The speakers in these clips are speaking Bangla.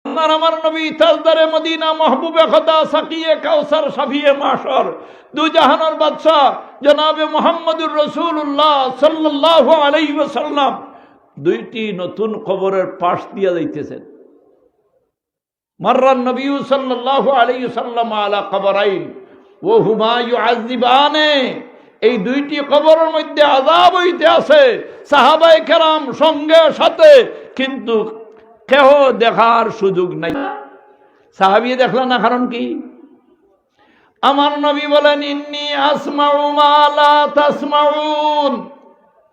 আমার নবী তাজদারে মদিনা, মাহবুবে খোদা, সাকিয়ে কাউসার, শাফিয়ে মাশর, দু জাহানের বাদশাহ জনাবে মুহাম্মদুর রাসূলুল্লাহ সাল্লাল্লাহু আলাইহি ওয়াসাল্লাম দুইটি নতুন কবরের পাশ দিয়ে যাইতেছেন। মাররান নবী সাল্লাল্লাহু আলাইহি ওয়াসাল্লাম আলা কবরাইন ওয়া হুমা ইউআযিবানে, এই দুইটি কবরের মধ্যে আযাব হইতে আছে, সাহাবায়ে কেরাম সঙ্গে সাথে, কিন্তু কেহ দেখার সুযোগ নাই। সাহাবী দেখল না, কারণ কি? আমার নবী বলেন, ইন্নী আসমাউ মা লা তাসমাউন,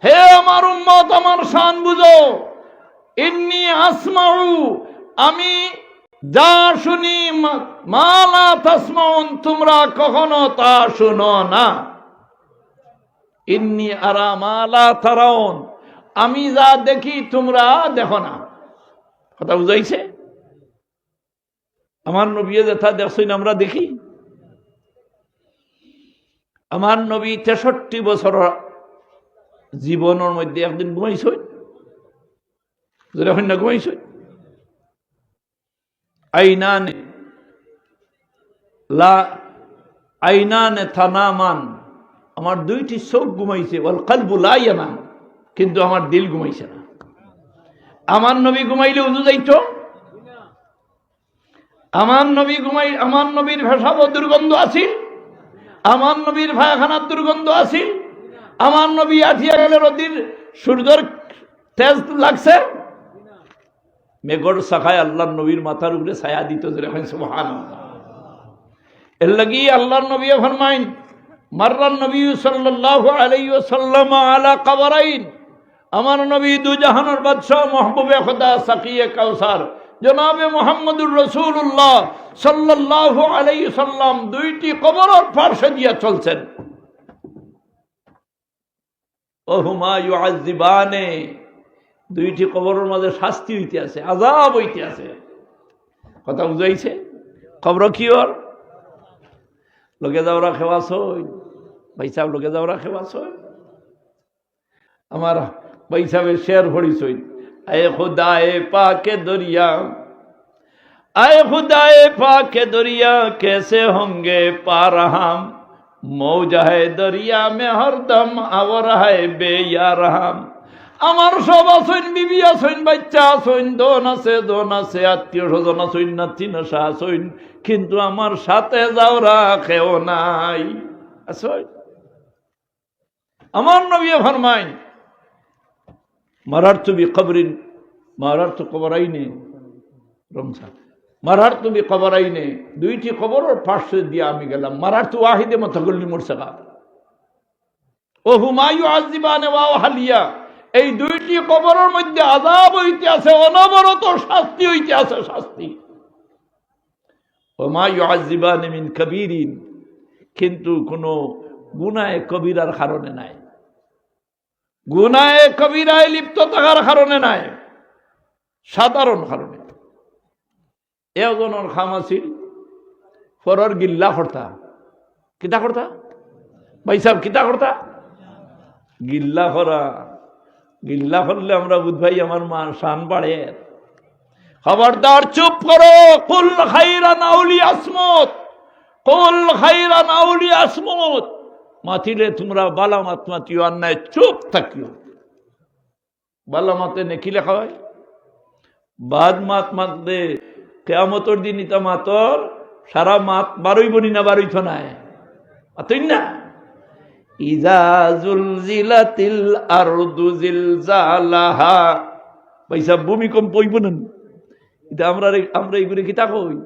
হে আমার উম্মত, আমার শান বুঝো। ইন্নী আসমাউ, আমি যা শুনি, মা লা তাসমাউন, তোমরা কখনো তা শুনো না। ইন্নী আরা মা লা তারাউন, আমি যা দেখি তোমরা দেখো না। কথা বুঝাইছে? আমার নবী যেটা দেখছেন আমরা দেখি। আমার নবী 63 বছর জীবনের মধ্যে একদিন ঘুমাইছেন, না ঘুমাইছেন? আইনানে থানামান, আমার দুইটি চোখ ঘুমাইছে, ওয়াল কলবু লা ইয়ানাম, কিন্তু আমার দিল ঘুমাইছে না। আমার নবী ঘুমাইলে উযু যাইতো? আমার নবী আমার নবীর পেশাব দুর্গন্ধ আছিল? আমার নবীর পায়খানার দুর্গন্ধ আছিল? আমার নবী আঠিয়া গেলে রদির সূর্যের তেজ লাগছে? মেঘর শাখায় আল্লাহর নবীর মাথার উপরে ছায়া দিত, যেরকম সুবহানাল্লাহ। এর লাগি আল্লাহর নবী ফরমাইন, মাররান নবী সাল্লাল্লাহু আলাইহি ওয়াসাল্লাম আলা কবরাইন, আমার নবী দু জাহানের বাদশাহ, মাহবুবে খোদা, সাকিয়ে কাউসার জনাবে মুহাম্মদুর রাসূলুল্লাহ সাল্লাল্লাহু আলাইহি ওয়াসাল্লাম দুইটি কবরের পাশে দিয়া চলছেন। ওহুমা ইউআযিবানে, দুইটি কবরের মাঝে শাস্তি হইতে আছে, আযাব হইতে আছে। কথা বুঝাইছে? কবর কি ওর লোকে যাওরা খেওয়াছ হই, ভাই সাহেব, লোকে যাওরা খেওয়াছ হই। আমার ভাই সাহেবের শের পড়িছই, আয়ে খুদায়ে পাকে দরিয়া, आए खुदाए पाके दरिया कैसे होंगे पार हम, मौज है दरिया में हरदम आवर है बेयार हम। আমার সব আসইন, বিবি আসইন, বাচ্চা আসইন, দোন আছে, আত্মীয় স্বজন আসইন, নাতি নশা আসইন, কিন্তু আমার সাথে যাওরা কেউ নাই। আসইন আমার নবী ফরমাইন, মারারতু বিকবরিন, মারারতু কবরাইনে, রমসা মারারতু বিকবরাইনে, দুইটি কবরের পাশে দিয়ে আমি গেলাম। মারারতু ওয়াহিদে মুতাকাল্লিম মুরসালা ও হুমা ইউআযিবানে ওয়া হালিয়া, এই দুইটি কবরের মধ্যে আযাব হইতে আছে, অনবরত শাস্তি হইতে আছে, শাস্তি। ওয়া মা ইউআযিবানে মিন কাবীরিন, কিন্তু কোনো গুনাহে কবিরার কারণে নাই, গুনাহে কবিরায় লিপ্ত থাকার কারণে নাই, সাধারণ কারণে। এজনের খাম আছিল, পরর গিল্লা করতা। কিতা করতা ভাই সাহেব, কিতা করতা? গিল্লা করা। গিল্লা করলে আমরা বুধ ভাই আমার মা শান বাড়ে। খবরদার, চুপ করো। কুল খাইরান আউলি আসমত, কুল খাইরান আউলি আসমত, মাতিলে তোমরা বালামাত মাতিও, আর নাই চুপ থাকিও। বালামাতে নেকি লেখা হয়, বাদ মাত মাতলে কিয়ামতের দিন ইতা মাতর সারা মাত বারই বনি না, বারইছ নাই, মাতই না। ইজা জুলজিলাতিল আরদু জিলজালাহা, পয়সা ভূমিকম্প হইব না, এটা আমরা এইগুলো কিতা কই,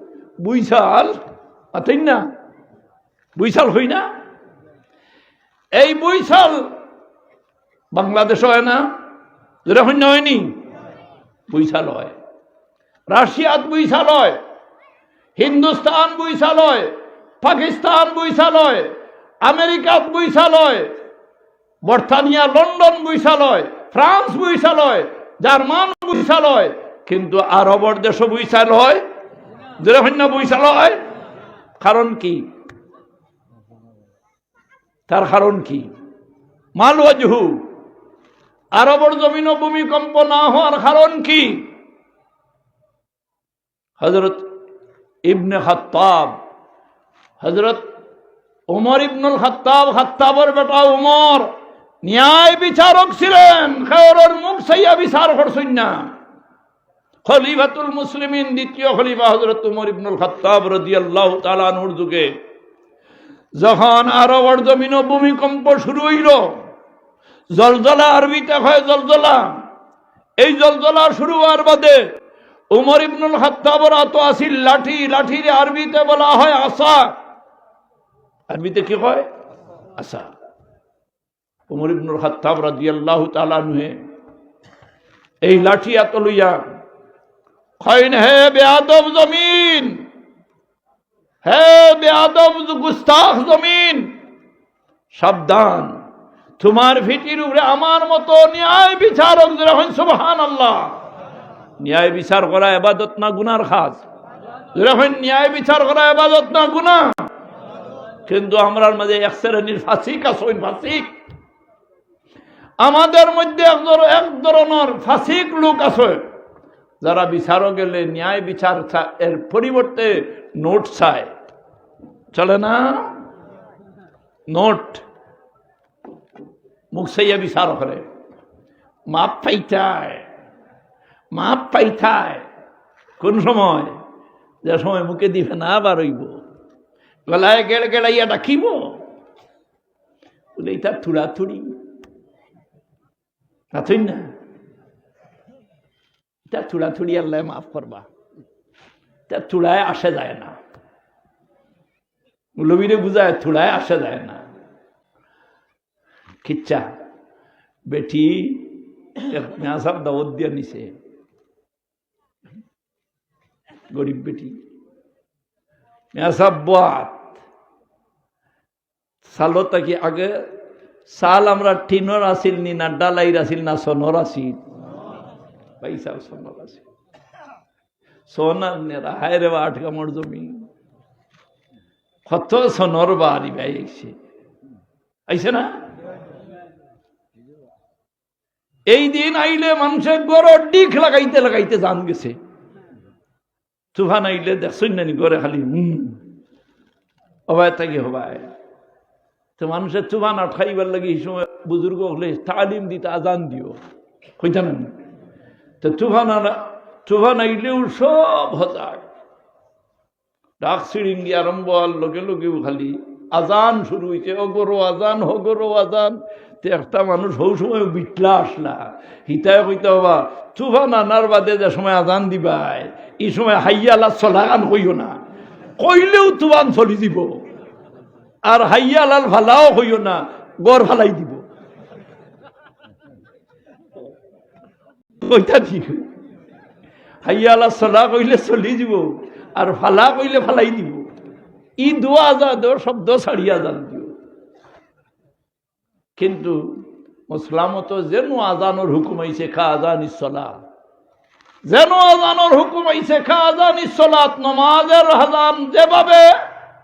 বুইশাল, মাতই না, বুইশাল হই না। এই বুইশাল বাংলাদেশ হয় না, যেটা হইনা হয়নি, বুইশাল হয়। রাশিয়াত বুইশাল হয়, হিন্দুস্তান বুইশাল হয়, পাকিস্তান বুইশাল হয়, আমেরিকাত বুইশাল হয়, বর্তানিয়া লন্ডন বুইশাল হয়, ফ্রান্স বুইশাল হয়, জার্মান বুইশাল হয়, কিন্তু আরবর দেশ বুইশাল হয়, যেটা হইনা বুইশাল হয়। কারণ কি? তার কারণ কি? মাল ওয়াজহু, আরবর জমিন ভূমিকম্প না হওয়ার কারণ কি? হযরত ইবনে খাত্তাব, হযরত উমর ইবনুল খাত্তাব, খাত্তাবের বেটা উমর ন্যায় বিচারক ছিলেন, খেয়রের মুখ সাইয়া বিচার করছেন না। খলিফাতুল মুসলিমিন দ্বিতীয় খলিফা হযরত উমর ইবনুল খাত্তাব রাদিয়াল্লাহু তাআলা আনহুর যুগে যখন আরবের জমিনে ভূমিকম্প শুরু হইল, জলজলা আরবিতে হয় জলজলা, এই জলজলা শুরু হওয়ার বাদে উমর ইবনুল খাত্তাবের হাতে আছিল লাঠি, লাঠির আরবিতে বলা হয় আসা। আরবিতে কি হয়? আসা। উমর ইবনুল খাত্তাব রাদিয়াল্লাহু তাআলা আনহু এই লাঠি এত লইয়া কইন, হে বেয়াদব জমিন, হে বেয়াদব গুস্তাখ জমিন, সাবধান, তোমার ভিটির উপরে আমার মতো ন্যায় বিচারক যখন, সুবহানাল্লাহ, ন্যায় বিচার করা ইবাদত না গুনার কাজ? যখন ন্যায় বিচার করা ইবাদত না গুনাহ? কিন্তু আমরার মাঝে এক শ্রেণীর ফাসিক আছেন, ফাসিক। আমাদের মধ্যে এক ধরনের ফাসিক লোক আছে যারা বিচারও গেলে ন্যায় বিচার এর পরিবর্তে নোট চায়। চলে না? নোট মুখ সাইয়া বিচার করে, মাপ পাইতায়, মাপ পাইতায়। কোন সময়? যে সময় মুখে দিবে না বারইব, গলায় গেড় গেড়াইয়া ডাকিব, বলে এটা থুড়াথুড়ি আছেন না, এটা থুড়াথুড়ি আল্লাহ মাফ করবা, এটা থুড়ায় আসে যায় না। মৌলবীরে বুঝায় থুড়ায় আসে যায় না। খিচ্চা বেটি সব দাওয়াত দিয়া নিছে, গরিব বেটি সব বাত সালো তাকি আগে সাল আমরা টিনর আসিল নি না ডালাইর আসিল না সোনর আসিল, পয়সা সোনর আসিল, সোনার নেরা হায় রে 8 কামড় জমি, কত সোনর বাড়ি ভাই আইছে না? এই দিন আইলে মানুষের গড় ডিখ লাগাইতে লাগাইতে জান গেছে। তুফান আইলে দেখছেন না গড়ে খালি হবায় থাকি হবায়। তো মানুষের তুফান আটকাইবার লাগে এই সময় বুজুর্গ হলে তালিম দিতে, আজান দিও কইতা না। তো তুফান আইলেও সব হতাক, ডাক সিড়িঙ্গি আরম্ভ হওয়ার লগে লগেও খালি আজান শুরু হয়েছে, অগরো আজান হগরো আজান। একটা মানুষ হৌ সময় বিটলা আসলা, হিতায় কইতে হবা তুফান আনার বাদে যে সময় আজান দিবাই এই সময় হাইয়ালা চলাগান কইও না, কইলেও তুফান চলি দিব। আর হাইয়ালাল ভালাও কইও না, গড় ফালাই দিব। কইতা ঠিক, হাইয়ালা চলা কইলে চলি দিব, আর ফালা কইলে ফালাই দিব। ই দোয়া আজাদর শব্দ ছাড়িয়া যান দিও। কিন্তু মুসলামত যেন আজানোর হুকুম আইছে খা আজান ইসলা, যেন আজানোর হুকুম আইছে খা আজান ইসলাত, নমাজের আজান যেভাবে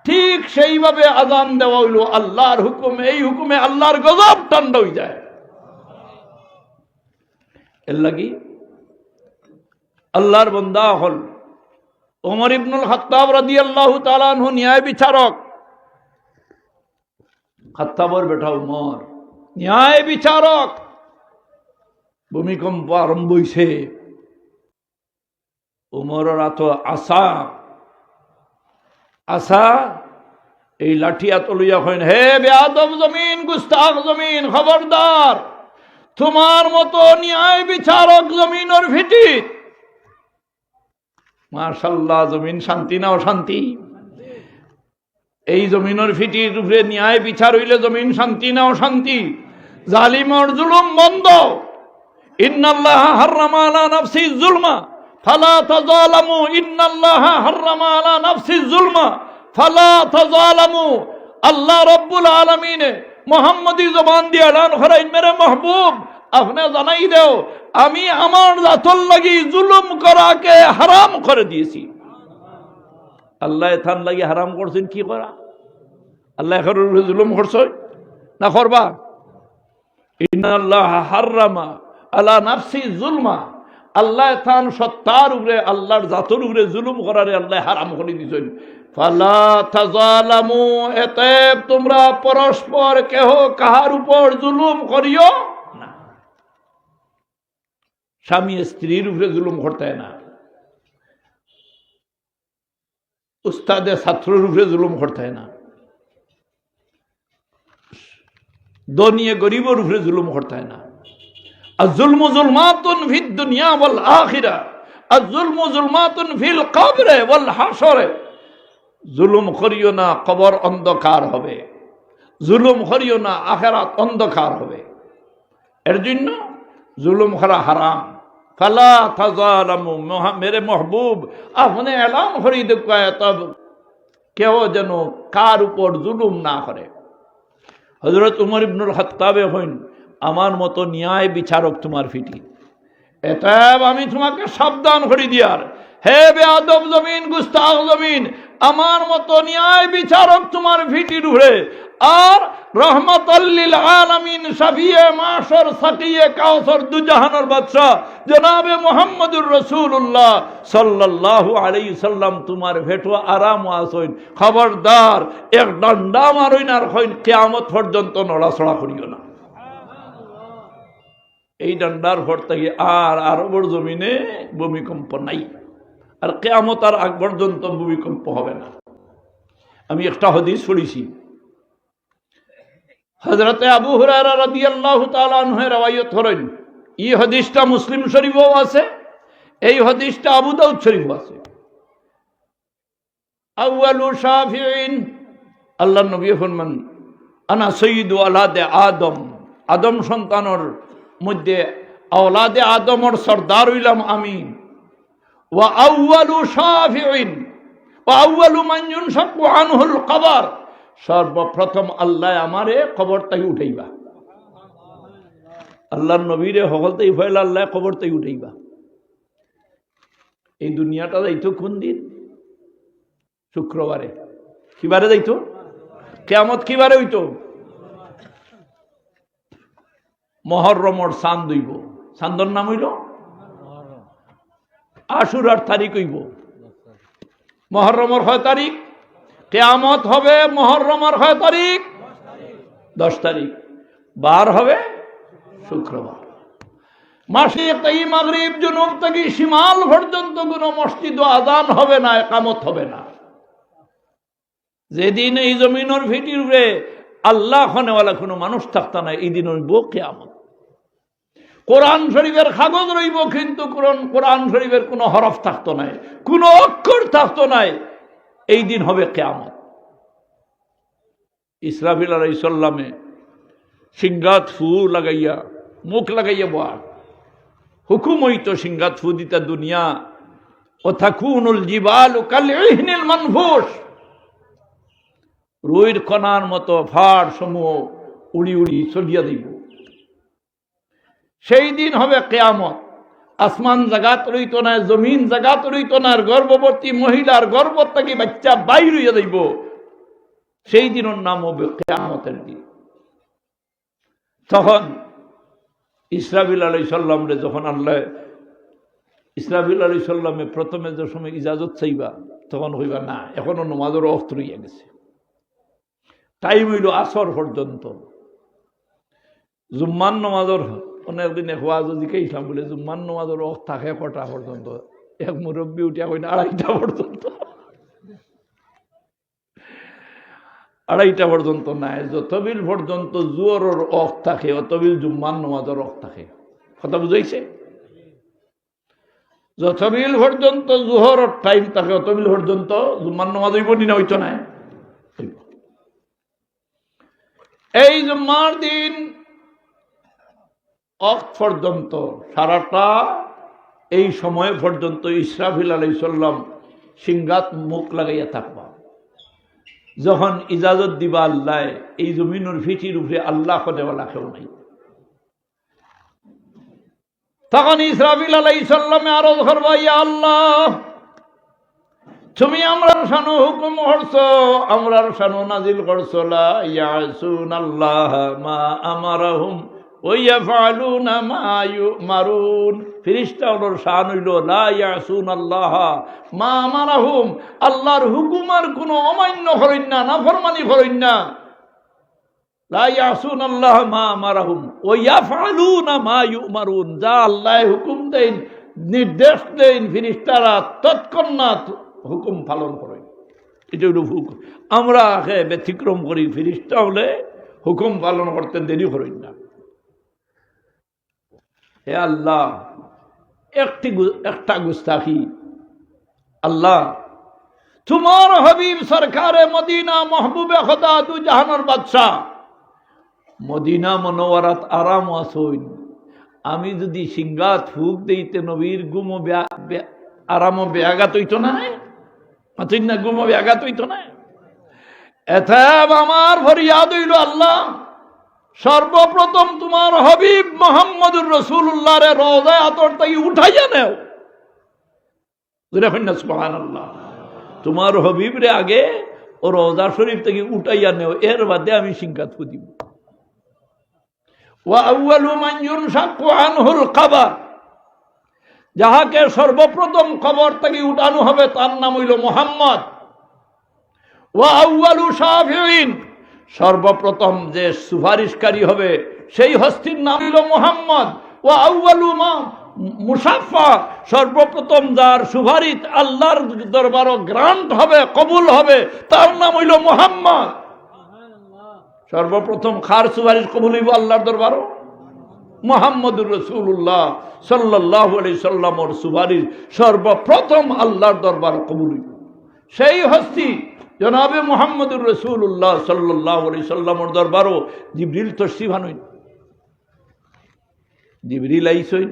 ঠিক সেইভাবে আজান দেওয়া হইল আল্লাহর হুকুম। এই হুকুমে আল্লাহর গজব ঠান্ডা হয়ে যায়। এর লাগি আল্লাহর বান্দা হল ওমর ইবনুল খাত্তাব রাদিয়াল্লাহু তাআলা আনহু ন্যায় বিচারক। খাত্তাবের বেটা উমর ন্যায় বিচারক। ভূমিকম্প আরম্ভ হইছে, উমরের এত আশা এই লাঠি এত লইয়া কইন, হে বেয়াদব জমিন, গুস্তাখ জমিন, খবরদার, তোমার মতো ন্যায় বিচারক জমিনের ভিটি। মাশাআল্লাহ, জমিন শান্তি না অশান্তি? এই জমিনের ফিটির উপরে ন্যায় বিচার হইলে জমিন শান্তি না অশান্তি? জালিমর জুলুম বন্ধ। ইন্নাল্লাহা হাররামা আলা নাফসিজ যুলমা ফালা তাযালামু, ইন্নাল্লাহা হাররামা আলা নাফসিজ যুলমা ফালা তাযালামু। আল্লাহ রাব্বুল আলামিন মুহাম্মদি জবান দিয়ে এলান করেন, মেরে মাহবুব আপনি জানাই দেও আমি আমার জাতর লাগি জুলুম করাকে হারাম করে দিয়েছি। আল্লাহ থান লাগি হারাম করছেন কি করা? আল্লাহ জুলুম করছে না করবা? ইন্নাল্লাহা হাররামা আলা নাফসি যুলমা, আল্লাহ থান সত্তার উপরে আল্লাহর জাতর উপরে জুলুম করারে আল্লাহ হারাম করে দিয়েছেন। ফালা তাজালামু, এতএব তোমরা পরস্পর কেহ কাহার উপর জুলুম করিও না। স্বামী স্ত্রীর উপরে জুলুম করতে না, উস্তাদে ছাত্রের উপরে জুলুম করতে না, দনিয়ে গরিবের উপরে জুলুম করতে না। আয-যুলমু যুলমাতুন ফিদ দুনিয়া ওয়াল আখিরা, আয-যুলমু যুলমাতুন ফিল কবরে ওয়াল হাশরে। জুলুম করিও না, কবর অন্ধকার হবে। জুলুম করিও না, আখিরাত অন্ধকার হবে। এর জন্য জুলুম করা হারাম। ফালা তাজালামু, মেরে মাহবুব আপনি এলান করে দেখায় তব কেউ যেন কার উপর জুলুম না করে। হযরত উমর ইবনুল খাত্তাবে হইন, আমার মতো ন্যায় বিচারক তোমার ফিটি, এতএব আমি তোমাকে সাবধান করে দিয়ার, হে বেয়াদব জমিন, গুস্তাখ জমিন, আমার মতো ন্যায় বিচারক তোমার ফিটির উড়ে। আর রহমাতাল লিল আলামিন, শাফিয়ে মাশর, সাকিয়ে কাউসার, দুজাহানের বাদশা জনাবে মুহাম্মদুর রাসূলুল্লাহ সাল্লাল্লাহু আলাইহি সাল্লাম তোমার ভেটো আরাম আসইন। খবরদার, এক ডান্ডা মারইন আর হইন কিয়ামত পর্যন্ত নড়াচড়া করিও না। এই ডান্ডার পর থেকে আর আরবের জমিনে ভূমিকম্প নাই, আর কিয়ামত আর আগ পর্যন্ত ভূমিকম্প হবে না। আমি একটা হাদিস পড়েছি, হযরতে আবু হুরায়রা রাদিয়াল্লাহু তাআলা আনহু রওয়ায়াত করেন। এই হাদিসটা মুসলিম শরীফেও আছে, এই হাদিসটা আবু দাউদ শরীফেও আছে। আউয়ালু শাফিঈন, আল্লাহর নবী ফরমান, আনা সাইয়্যিদু আওলাদে আদম, আদম সন্তানের মধ্যে আওলাদে আদমের সরদার হইলাম আমি। ওয়া আউয়ালু শাফিঈন ওয়া আউয়ালু মান ইউনশাকু আনহুল কবর, সর্বপ্রথম আল্লাহ আমারে কবর থেকে উঠাইবা। আল্লাহর নবীরে হকলতেই ফয়লা আল্লাহ কবর থেকে উঠাইবা। এই দুনিয়াটা যাইতো কোন দিন? শুক্রবারে। কিবারে যাইতো? কিয়ামত কিবারে হইতো? মুহররমর চাঁদ হইব। চাঁদর নাম হইল আশুরার তারিখ হইব। মুহররমর 6 তারিখ, কিয়ামত হবে মুহররমর 6 তারিখ, 10 তারিখ, বার হবে শুক্রবার। মাশরিক থেকে মাগরিব, জুনুব থেকে শিমাল পর্যন্ত কোনো মসজিদ আযান হবে না, ইকামত হবে না। যেদিন এই জমিনের ভিটির উপরে আল্লাহ খানেওয়ালা কোনো মানুষ থাকতো না, এই দিন হইব কিয়ামত। কোরআন শরীফের কাগজ রইব, কিন্তু কোরআন শরীফের কোনো হরফ থাকতো না, কোনো অক্ষর থাকতো না। এই দিন হবে কিয়ামত। ইসরাফিল আলাইহিস সালামে সিংগাত ফু লাগাইয়া, মুখ লাগাইয়া বল হুকুম হইতো সিংগাত ফু দিতা দুনিয়া ও তাকুনুল জিবালু কাল ইহনিল মানফুস, রুইর কণার মতো ফাড় সমূহ উড়ি উড়ি চলিয়া দিব। সেই দিন হবে কিয়ামত। আসমান জাগাত রইত না, জমিন জাগাত রইত না, আর গর্ভবতী মহিলার গর্ভ থেকে বাচ্চা বাইর হইয়া যাইব। সেই দিনের নাম হবে কিয়ামতের দিন। তখন ইসরাফিল আলাইহিস সালামরে যখন আল্লাহ ইসরাফিল আলাইহিস সালামে প্রথমে যে সময় ইজাজত চাইবা, তখন হইবা না, এখনো নামাজের ওয়াক্ত রইয়া গেছে। টাইম হইল আসর পর্যন্ত। জুম্মান নামাজের অনেকদিন ওয়াজ জিকাইছিলাম বলে, জুম্মান নামাজের ওয়াক্ত থাকে কটা পর্যন্ত? এক মুরব্বী উঠিয়া কইনা 2:30 পর্যন্ত। 2:30 পর্যন্ত নাই, যতবিল পর্যন্ত জোহরের ওয়াক্ত থাকে অতবিল জুম্মান নামাজের ওয়াক্ত থাকে। কথা বুঝাইছে? যতবিল পর্যন্ত জোহরের টাইম থাকে অতবিল পর্যন্ত জুম্মান নামাজ হইব না, হইতো না। এই জুম্মার দিন ওয়াক্ত পর্যন্ত সারাটা এই সময় পর্যন্ত ইসরাফিল আলাইহিস সালাম সিংগাত মুখ লাগাইয়া থাকবা। যখন ইজাজত দিবা আল্লাহ, এই জমিনের ফিটির উপরে আল্লাহ কদেওয়ালা কেউ নাই। তখন ইসরাফিল আলাইহিস সালামে আরজ করবা, ইয়া আল্লাহ, তুমি আমরার শানু হুকুম করছো, আমরার শানু নাজিল করছো, লা ইয়াসুনাল্লাহ মা আমারাহুম ওয়া ইয়াফআলুনা মা ইউমারুন। ফেরেশতা হলোর শান হইল লা ইয়াসুনাল্লাহ মা আমারাহুম, আল্লাহর হুকুম আর কোনো অমান্য করেন না, নাফরমানি করেন না। লা ইয়াসুনাল্লাহ মা আমারাহুম ওয়া ইয়াফআলুনা মা ইউমারুন, যা আল্লাহ হুকুম দেন, নির্দেশ দেন, ফেরেশতারা তৎক্ষণাৎ হুকুম পালন করেন। এটা হলো হুকুম। আমরা ব্যতিক্রম করি, ফেরেশতা হলে হুকুম পালন করতে দেরি করেন না। হে আল্লাহ, একটা গুস্তাখি, আল্লাহ তোমার হাবিব সরকারে মদিনা মাহবুবে খোদা দু জাহানের বাদশা মদিনা মনোয়ারাত আরাম আসইন, আমি যদি সিংগাত ফুক দিতে নবীর গুম আরাম ব্যাঘাত হইতো না, না গুম ব্যাঘাত হইতো না। এথাব আমার ফরিয়াদ হইল আল্লাহ, সর্বপ্রথম তোমার হাবিব মুহাম্মদুর রাসূলুল্লাহ রে রওজা আতর থেকে উঠাইয়া নেও। সুবহানাল্লাহ, তোমার হাবিব রে আগে ও রওজা শরীফ থেকে উঠাইয়া নেও, এর বাদে আমি সিংগাত ফুদিব। ওয়া আউয়ালু মান ইউনশাক্কু আনহুল কবর, যাহাকে সর্বপ্রথম কবর থেকে উঠানো হবে তার নাম হইল মুহাম্মদ। ওয়া আউয়ালু শাফিঈন, সর্বপ্রথম যে সুপারিশকারী হবে সেই হস্তির নাম হইল মুহাম্মদ। ওয়া আউয়ালু মুশাফফা, সর্বপ্রথম যার সুপারিশ আল্লাহর দরবারে গ্রান্ট হবে, কবুল হবে, তার নাম হইল মুহাম্মদ। সর্বপ্রথম খার সুপারিশ কবুল হইব আল্লাহর দরবারে মুহাম্মদুর রাসূলুল্লাহ সাল্লাল্লাহু আলাইহি সাল্লামের সুপারিশ সর্বপ্রথম আল্লাহর দরবারে কবুল হইব। সেই হস্তি জনাবে মুহাম্মদুর রাসূলুল্লাহ সাল্লাল্লাহু আলাইহি সাল্লামের দরবারও জিবরিল তশরিফ আনইন। জিবরিল আইসইন,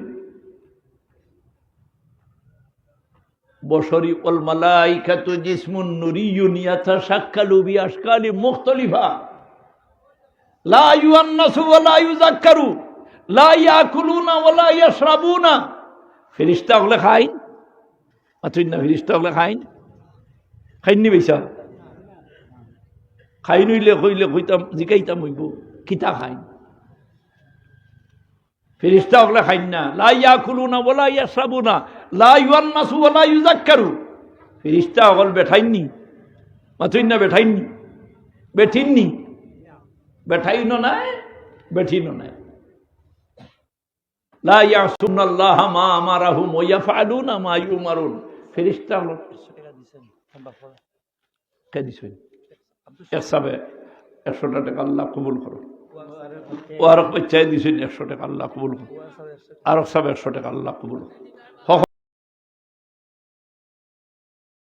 বশরি ওয়াল মালাইকাতু জিসমুন নুরিয়ুন ইয়াতাশাক্কালু বিআশকালি মুখতালিফা লা ইউআন্নাসু ওয়া লা ইউযাক্কারু লা ইয়াকুলুনা ওয়া লা ইয়াশরাবুনা। ফেরেশতা হলে খাইন, আতুন না ফেরেশতা হলে খাইন, খাইনি বেশা খাই নইলে কইলে কইতাম জিকাইতাম হইব কিতা খাইন। ফেরেশতা হলে খাইন না, লা ইয়াকুলুনা ওয়া লা ইয়াশরাবুনা লা ইউআন্নাসু ওয়া লা ইউযাক্কারু। ফেরেশতা হল বেঠাইননি, আতুন না বেঠাইননি, বেঠিননি, বেঠাইনো নাই, বেঠিনো নাই। লা ইয়াসুনাল্লাহ মা আমারাহুম ওয়া ইয়াফআলুনা মা ইউমারুন। ফেরেশতা হল কে দিছেন একসাবে 100 টাকা আল্লাহ কবুল করো। ও আর চাই দিছেন 100 টাকা আল্লাহ কবুল করো, আর সব 100 টাকা আল্লাহ কবুল করো।